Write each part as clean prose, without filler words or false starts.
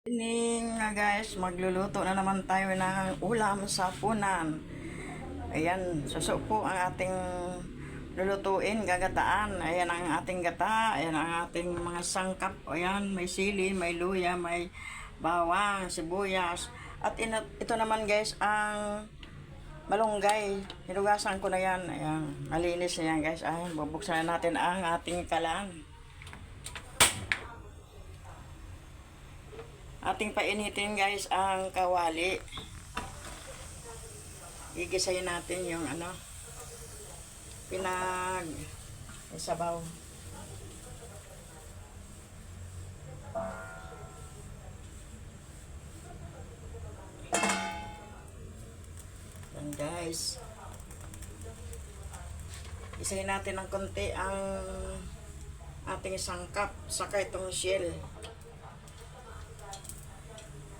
Morning nga guys, magluluto na naman tayo ng ulam sa punan. Ayan, suso po ang ating lulutuin, gagataan. Ayan ang ating gata, ayan ang ating mga sangkap. Ayan, may sili, may luya, may bawang, sibuyas. At ito naman guys, ang malunggay. Hinugasan ko na yan. Ayan, malinis na yan guys. Ayan, bubuksan na natin ang ating kalan. Ating painitin guys ang kawali. Gigisayin natin yung sabaw. Yan guys. Isayin natin ng konti ang ating sangkap saka itong shell.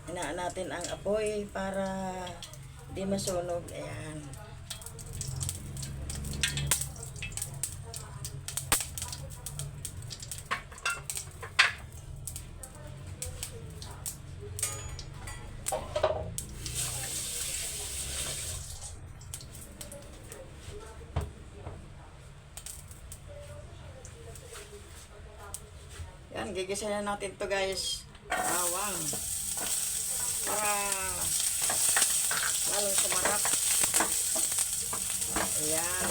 Hinaan natin ang apoy para di masunog. Ayan. Yan, gigisayan natin to guys. Bawang. Para lalong sumarap. Ayan.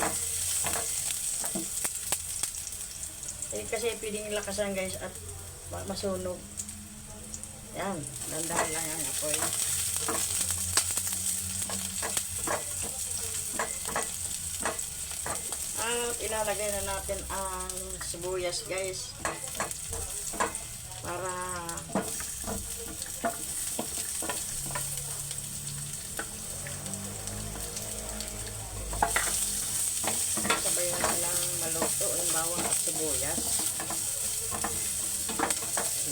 Kasi pwedeng lakasan guys at masunog. Ayan, dandahan lang ang apoy. At ilalagay na natin ang sibuyas guys. Para sabay na silang maluto yung bawang at sibuyas.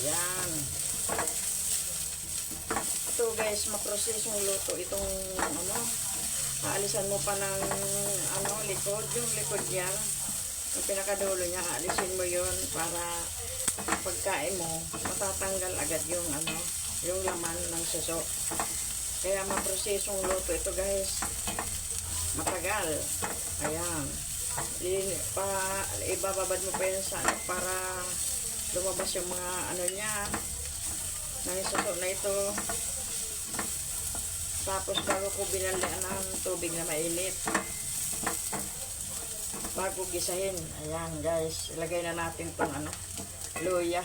Yan. Ito guys, maprocess yung luto itong aalisan mo pa ng likod, yung likod niya, yung pinakadulo niya, aalisin mo yun para pagkain mo, matatanggal agad yung yung laman ng suso. Kaya maprocess yung luto ito guys. Matagal. Ayan. Ibababad mo pa yun sa para lumabas yung mga niya ng suso na ito. Tapos bago ko binalian ng tubig na mainit, bago gisahin. Ayan guys, ilagay na natin itong luya.